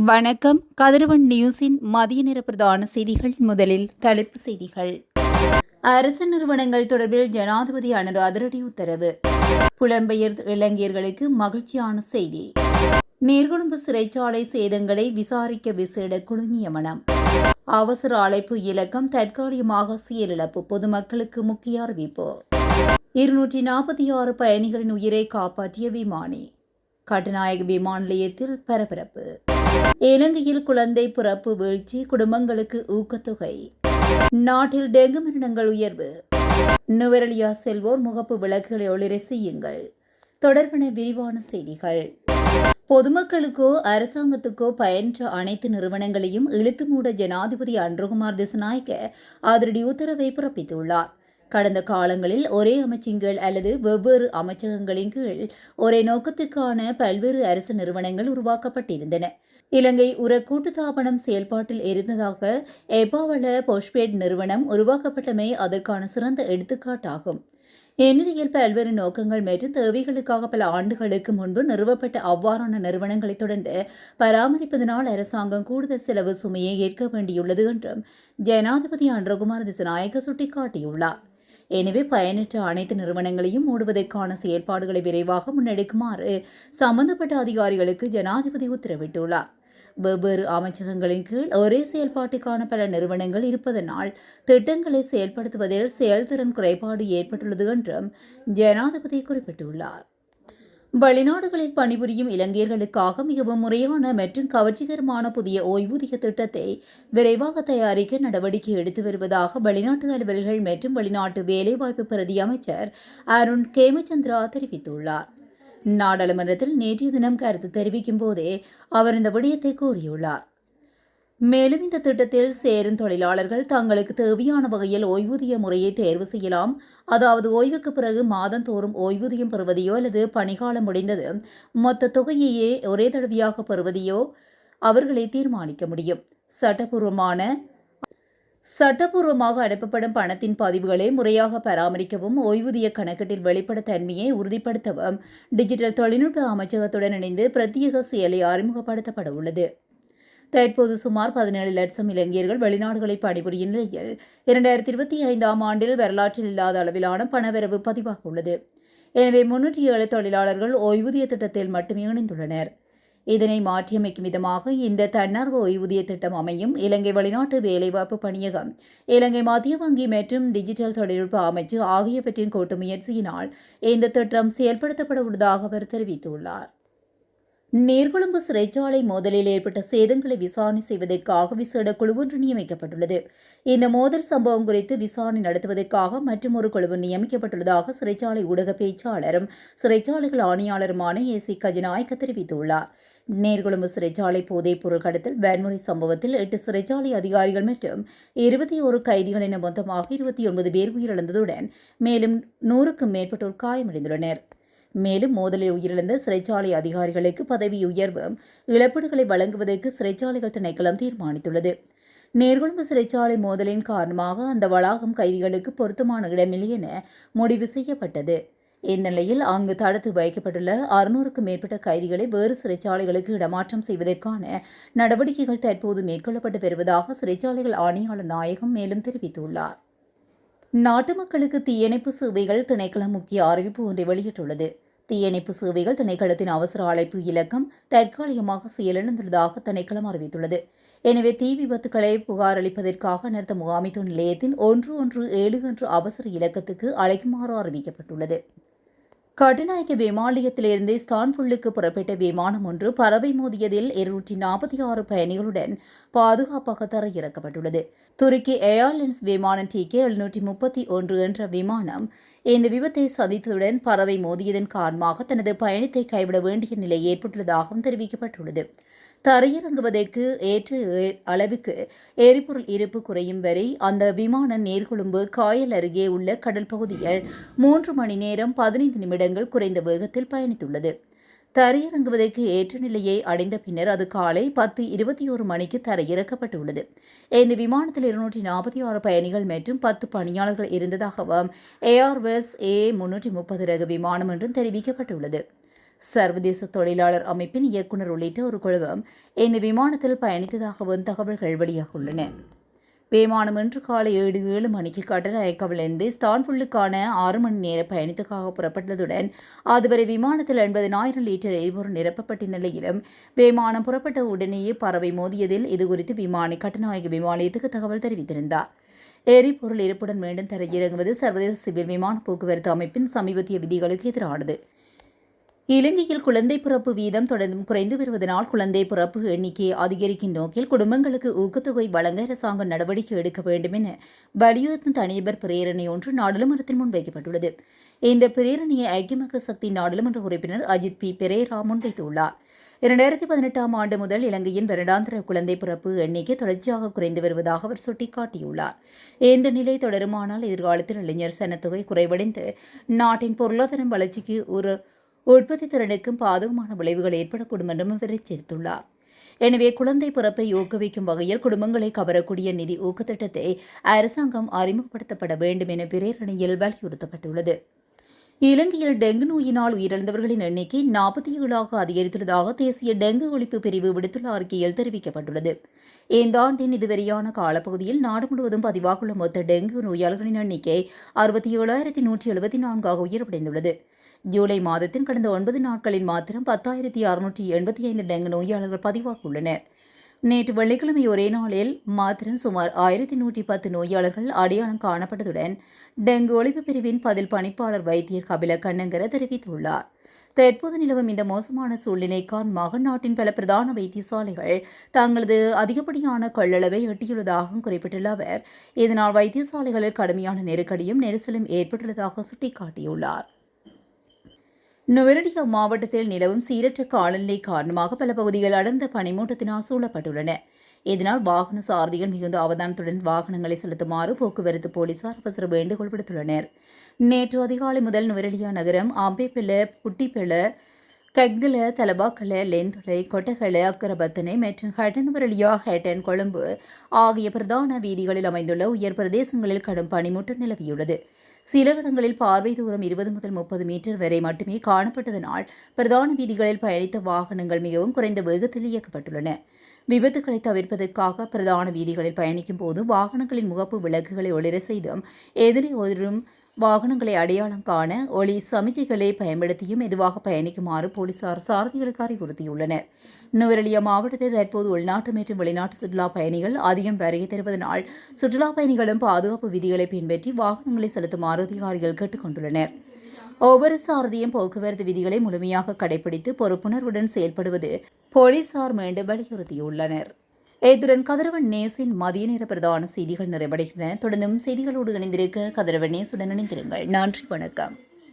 வணக்கம். கதிரவன் நியூஸின் மதிய நேர பிரதான செய்திகள். முதலில் தலைப்புச் செய்திகள். அரசு நிறுவனங்கள் தொடர்பில் ஜனாதிபதி அனுர அதிரடி உத்தரவு. புலம்பெயர் இளைஞர்களுக்கு மகிழ்ச்சியான செய்தி. நீர்கொழும்பு சிறைச்சாலை சேதங்களை விசாரிக்க விசேட குழு நியமனம். அவசர அழைப்பு இலக்கம் தற்காலிகமாக செயலிழப்பு. பொதுமக்களுக்கு முக்கிய அறிவிப்பு. 246 பயணிகளின் உயிரை காப்பாற்றிய விமானி. கட்டுநாயக விமான நிலையத்தில் பரபரப்பு. இலங்கையில் குழந்தை பிறப்பு வீழ்ச்சி, குடும்பங்களுக்கு ஊக்கத்தொகை. நாட்டில் டெங்கு மரணங்கள் உயர்வு. நுவரெலியா செல்வோர் முகப்பு விளக்குகளை ஒளிர செய்யுங்கள். தொடர்பான விரிவான செய்திகள். பொதுமக்களுக்கோ அரசாங்கத்துக்கோ பயன்ற அனைத்து நிறுவனங்களையும் இழுத்து மூட ஜனாதிபதி அன்ருகுமார் திசாநாயக்க அதிரடி உத்தரவை பிறப்பித்துள்ளார். கடந்த காலங்களில் ஒரே அமைச்சின் கீழ் அல்லது வெவ்வேறு அமைச்சகங்களின் கீழ் ஒரே நோக்கத்துக்கான பல்வேறு அரசு நிறுவனங்கள் உருவாக்கப்பட்டிருந்தன. இலங்கை உர கூட்டுத்தாபனம் செயல்பாட்டில் இருந்ததாக எபாவள பொஸ்பேட் நிறுவனம் உருவாக்கப்பட்டமை அதற்கான சிறந்த எடுத்துக்காட்டாகும். இந்நிலையில் பல்வேறு நோக்கங்கள் மற்றும் தேவைகளுக்காக பல ஆண்டுகளுக்கு முன்பு நிறுவப்பட்ட அவ்வாறான நிறுவனங்களை தொடர்ந்து பராமரிப்பதனால் அரசாங்கம் கூடுதல் செலவு சுமையை ஏற்க வேண்டியுள்ளது என்றும் ஜனாதிபதி அன்ருகுமார் திசாநாயக்க சுட்டிக்காட்டியுள்ளார். எனவே பயனற்ற அனைத்து நிறுவனங்களையும் மூடுவதற்கான செயல்பாடுகளை விரைவாக முன்னெடுக்குமாறு சம்பந்தப்பட்ட அதிகாரிகளுக்கு ஜனாதிபதி உத்தரவிட்டுள்ளார். வெவ்வேறு அமைச்சகங்களின் கீழ் ஒரே செயல்பாட்டுக்கான பல நிறுவனங்கள் இருப்பதனால் திட்டங்களை செயல்படுத்துவதில் செயல்திறன் குறைபாடு ஏற்பட்டுள்ளது என்றும் ஜனாதிபதி குறிப்பிட்டுள்ளார். வெளிநாடுகளில் பணிபுரியும் இலங்கையர்களுக்காக மிகவும் முறையான மற்றும் கவர்ச்சிகரமான புதிய ஓய்வூதிய திட்டத்தை விரைவாக தயாரிக்க நடவடிக்கை எடுத்து வருவதாக வெளிநாட்டு அலுவல்கள் மற்றும் வெளிநாட்டு வேலைவாய்ப்பு பிரதி அமைச்சர் அருண் கேமச்சந்திரா தெரிவித்துள்ளார். நாடாளுமன்றத்தில் நேற்றைய தினம் கருத்து தெரிவிக்கும் போதே அவர் இந்த விடயத்தை கூறியுள்ளார். மேலும் இந்த திட்டத்தில் சேரும் தொழிலாளர்கள் தங்களுக்கு தேவையான வகையில் ஓய்வூதிய முறையை தேர்வு செய்யலாம். அதாவது ஓய்வுக்கு பிறகு மாதந்தோறும் ஓய்வூதியம் பெறுவதையோ அல்லது பணிகாலம் முடிந்தது மொத்த தொகையையே ஒரே தடவையாக பெறுவதையோ அவர்களை தீர்மானிக்க முடியும். சட்டப்பூர்வமாக அனுப்பப்படும் பணத்தின் பதிவுகளை முறையாக பராமரிக்கவும் ஓய்வூதிய கணக்கீட்டில் வெளிப்பட தன்மையை உறுதிப்படுத்தவும் டிஜிட்டல் தொழில்நுட்ப அமைச்சகத்துடன் இணைந்து பிரத்யேக செயலி அறிமுகப்படுத்தப்பட உள்ளது. தற்போது சுமார் 17 லட்சம் இளைஞர்கள் வெளிநாடுகளில் பணிபுரியும் நிலையில் 2025ஆம் ஆண்டில் வரலாற்றில் இல்லாத அளவிலான பணவரவு பதிவாக உள்ளது. எனவே 307 தொழிலாளர்கள் ஓய்வூதிய திட்டத்தில் மட்டுமே இணைந்துள்ளனர். இதனை மாற்றியமைக்கும் விதமாக இந்த தன்னார்வ ஓய்வூதிய திட்டம் அமையும். இலங்கை வெளிநாட்டு வேலைவாய்ப்பு பணியகம், இலங்கை மத்திய வங்கி மற்றும் டிஜிட்டல் தொழில்நுட்ப அமைச்சு ஆகியவற்றின் கூட்டு முயற்சியினால் இந்த திட்டம் செயல்படுத்தப்பட உள்ளதாக அவர் தெரிவித்துள்ளார். நீர்கொழும்பு சிறைச்சாலை மோதலில் ஏற்பட்ட சேதங்களை விசாரணை செய்வதற்காக விசேட குழு ஒன்று நியமிக்கப்பட்டுள்ளது. இந்த மோதல் சம்பவம் குறித்து விசாரணை நடத்துவதற்காக மற்றும் ஒரு குழு நியமிக்கப்பட்டுள்ளதாக சிறைச்சாலை ஊடக பேச்சாளரும் சிறைச்சாலைகள் ஆணையாளருமான ஏசி கஜநாயக்க தெரிவித்துள்ளார். நீர்கொழும்பு சிறைச்சாலை போதைப் பொருள் கடத்தல் வன்முறை சம்பவத்தில் 8 சிறைச்சாலை அதிகாரிகள் மற்றும் 21 கைதிகள் என மொத்தமாக 29 பேர் உயிரிழந்ததுடன் மேலும் 100க்கும் மேற்பட்டோர் காயமடைந்துள்ளனர். மேலும் மோதலில் உயிரிழந்த சிறைச்சாலை அதிகாரிகளுக்கு பதவி உயர்வு இழப்பீடுகளை வழங்குவதற்கு சிறைச்சாலைகள் திணைக்களம் தீர்மானித்துள்ளது. நீர்கொழும்பு சிறைச்சாலை மோதலின் காரணமாக அந்த வளாகம் கைதிகளுக்கு பொருத்தமான இடமில்லை என முடிவு செய்யப்பட்டது. இந்த நிலையில் அங்கு தடுத்து வைக்கப்பட்டுள்ள 600க்கும் மேற்பட்ட கைதிகளை வேறு சிறைச்சாலைகளுக்கு இடமாற்றம் செய்வதற்கான நடவடிக்கைகள் தற்போது மேற்கொள்ளப்பட்டு வருவதாக சிறைச்சாலைகள் ஆணையாளர் நாயகம் மேலும் தெரிவித்துள்ளார். நாட்டு மக்களுக்கு தீயணைப்பு சேவைகள் திணைக்களம் முக்கிய அறிவிப்பு ஒன்றை வெளியிட்டுள்ளது. தீயணைப்பு சேவைகள் திணைக்களத்தின் அவசர அழைப்பு இலக்கம் தற்காலிகமாக செயலிழந்துள்ளதாக திணைக்களம் அறிவித்துள்ளது. எனவே தீ விபத்துக்களை புகாரளிப்பதற்காக அனர்த்த முகாமைத்துவ நிலையத்தின் 117 என்ற அவசர இலக்கத்துக்கு அழைக்குமாறு அறிவிக்கப்பட்டுள்ளது. கட்டுநாயக்க விமான நிலையத்திலிருந்து இஸ்தான்புல்லுக்கு புறப்பட்ட விமானம் ஒன்று பறவை மோதியதில் 246 பயணிகளுடன் பாதுகாப்பாக தரையிறக்கப்பட்டுள்ளது. துருக்கி ஏர்லைன்ஸ் விமானம் TK 731 என்ற விமானம் இந்த விபத்தை சந்தித்ததுடன் பறவை மோதியதன் காரணமாக தனது பயணத்தை கைவிட வேண்டிய நிலை ஏற்பட்டுள்ளதாகவும் தெரிவிக்கப்பட்டுள்ளது. தரையிறங்குவதற்கு ஏற்ற அளவுக்கு எரிபொருள் இருப்பு குறையும் வரை அந்த விமானம் நீர்கொழும்பு காயல் அருகே உள்ள கடல் பகுதியில் 3 மணி நேரம் 15 நிமிடங்கள் குறைந்த வேகத்தில் பயணித்துள்ளது. தரையிறங்குவதற்கு ஏற்ற நிலையை அடைந்த பின்னர் அது காலை 10:21 மணிக்கு தரையிறக்கப்பட்டுள்ளது. இந்த விமானத்தில் 246 பயணிகள் மற்றும் 10 பணியாளர்கள் இருந்ததாகவும் ஏர்வேஸ் A330 ரக விமானம் என்றும் தெரிவிக்கப்பட்டுள்ளது. சர்வதேச தொழிலாளர் அமைப்பின் இயக்குநர் உள்ளிட்ட ஒரு குழுவும் இந்த விமானத்தில் பயணித்ததாகவும் தகவல்கள் வெளியாகியுள்ளன. விமானம் இன்று காலை 7 மணிக்கு கட்டநாயக்கவிலிருந்து இஸ்தான்புல்லுக்கான 6 மணி நேர பயணத்துக்காக புறப்பட்டதுடன் அதுவரை விமானத்தில் 80,000 லிட்டர் எரிபொருள் நிரப்பப்பட்ட நிலையிலும் விமானம் புறப்பட்ட உடனேயே பறவை மோதியதில் இதுகுறித்து விமானி கட்டநாயக்க விமானத்துக்கு தகவல் தெரிவித்திருந்தார். எரிபொருள் இருப்புடன் மீண்டும் தரையிறங்குவது சர்வதேச சிவில் விமான போக்குவரத்து அமைப்பின் சமீபத்திய விதிகளுக்கு எதிரானது. இலங்கையில் குழந்தை பிறப்பு வீதம் தொடர்ந்தும் குறைந்து வருவதனால் குழந்தை பிறப்பு எண்ணிக்கையை அதிகரிக்கும் நோக்கில் குடும்பங்களுக்கு ஊக்கத்தொகை வழங்க அரசாங்கம் நடவடிக்கை எடுக்க வேண்டும் என வலியுறுத்தும் தனிநபர் பிரேரணை ஒன்று நாடாளுமன்றத்தில் முன்வைக்கப்பட்டுள்ளது. இந்த பிரேரணையை ஐக்கிய மக்கள் சக்தி நாடாளுமன்ற உறுப்பினர் அஜித் பி பெரேரா முன்வைத்துள்ளார். 2018 ஆண்டு முதல் இலங்கையின் வருடாந்திர குழந்தை பிறப்பு எண்ணிக்கை தொடர்ச்சியாக குறைந்து வருவதாக அவர் சுட்டிக்காட்டியுள்ளார். இந்த நிலை தொடருமானால் எதிர்காலத்தில் இளைஞர் சனத்தொகை குறைவடைந்து நாட்டின் பொருளாதார வளர்ச்சிக்கு ஒரு உற்பத்தி திறனுக்கும் பாதகமான விளைவுகள் ஏற்படக்கூடும் என்றும் அவர் எச்சரித்துள்ளார். எனவே குழந்தை பிறப்பை ஊக்குவிக்கும் வகையில் குடும்பங்களை கவரக்கூடிய நிதி ஊக்கத்திட்டத்தை அரசாங்கம் அறிமுகப்படுத்தப்பட வேண்டும் என பிரேரணையில் வலியுறுத்தப்பட்டுள்ளது. இலங்கையில் டெங்கு நோயினால் உயிரிழந்தவர்களின் எண்ணிக்கை 47 அதிகரித்துள்ளதாக தேசிய டெங்கு ஒழிப்பு பிரிவு விடுத்துள்ள அறிக்கையில் தெரிவிக்கப்பட்டுள்ளது. இந்த ஆண்டின் இதுவரையான காலப்பகுதியில் நாடு முழுவதும் பதிவாகுள்ள மொத்த டெங்கு நோயாளர்களின் எண்ணிக்கை 67,174 உயர்வடைந்துள்ளது. ஜூலை மாதத்தின் கடந்த 9 நாட்களில் மாத்திரம் 10,685 டெங்கு நோயாளர்கள் பதிவாகியுள்ளனர். நேற்று வெள்ளிக்கிழமை ஒரே நாளில் மாத்திரம் சுமார் 1,110 நோயாளர்கள் அடையாளம் காணப்பட்டதுடன் டெங்கு ஒழிப்பு பிரிவின் பதில் பணிப்பாளர் வைத்தியர் கபில கண்ணங்கர தெரிவித்துள்ளார். தற்போது நிலவும் இந்த மோசமான சூழ்நிலை காரணமாக நாட்டின் பல பிரதான வைத்தியசாலைகள் தங்களது அதிகப்படியான கொள்ளளவை எட்டியுள்ளதாகவும் குறிப்பிட்டுள்ள அவர் இதனால் வைத்தியசாலைகளில் கடுமையான நெருக்கடியும் நெரிசலும் ஏற்பட்டுள்ளதாக சுட்டிக்காட்டியுள்ளார். நுவரெலியா மாவட்டத்தில் நிலவும் சீரற்ற காலநிலை காரணமாக பல பகுதிகள் அடர்ந்த பனிமூட்டத்தினால் சூழப்பட்டுள்ளன. இதனால் வாகன சாரதிகள் மிகுந்த அவதானத்துடன் வாகனங்களை செலுத்துமாறு போக்குவரத்து போலீசார் அவசர வேண்டுகோள் விடுத்துள்ளனர். நேற்று அதிகாலை முதல் நுவரெலியா நகரம் ஆம்பேப்பெல, புட்டிப்பெல, கக்கல, தலபாக்கல, லெந்தொலை, கொட்டகல, அக்கரபத்தனை மற்றும் ஹட்டன் நுவரெலியா, ஹட்டன், கொழும்பு ஆகிய பிரதான வீதிகளில் அமைந்துள்ள உயர் பிரதேசங்களில் கடும் பனிமூட்டம் நிலவியுள்ளது. சில இடங்களில் பார்வை தூரம் 20 முதல் 30 மீட்டர் வரை மட்டுமே காணப்பட்டதனால் பிரதான வீதிகளில் பயணித்த வாகனங்கள் மிகவும் குறைந்த வேகத்தில் இயக்கப்பட்டுள்ளன. விபத்துகளை தவிர்ப்பதற்காக பிரதான வீதிகளில் பயணிக்கும் போது வாகனங்களின் முகப்பு விளக்குகளை ஒளிர செய்தும் எதிரே ஒளிரும் வாகனங்களை அடையாளம் காண ஒளி சமிஞ்சைகளை பயன்படுத்தியும் மெதுவாக பயணிக்குமாறு போலீசார் சாரதிகளுக்கு அறிவுறுத்தியுள்ளனர். நுவரெலியா மாவட்டத்தில் தற்போது உள்நாட்டு மற்றும் வெளிநாட்டு சுற்றுலா பயணிகள் அதிகம் வருகை தருவதனால் சுற்றுலா பயணிகளும் பாதுகாப்பு விதிகளை பின்பற்றி வாகனங்களை செலுத்துமாறு அதிகாரிகள் கேட்டுக் கொண்டுள்ளனர். ஒவ்வொரு சாரதியும் போக்குவரத்து விதிகளை முழுமையாக கடைபிடித்து பொறுப்புணர்வுடன் செயல்படுவது போலீசார் மீண்டும் வலியுறுத்தியுள்ளனர். இத்துடன் கதிரவன் நேசின் மதிய நேர பிரதான செய்திகள் நிறைவடைகின்றன. தொடர்ந்தும் செய்திகளோடு இணைந்திருக்க கதிரவன் நேசுடன் இணைந்திருங்கள். நன்றி, வணக்கம்.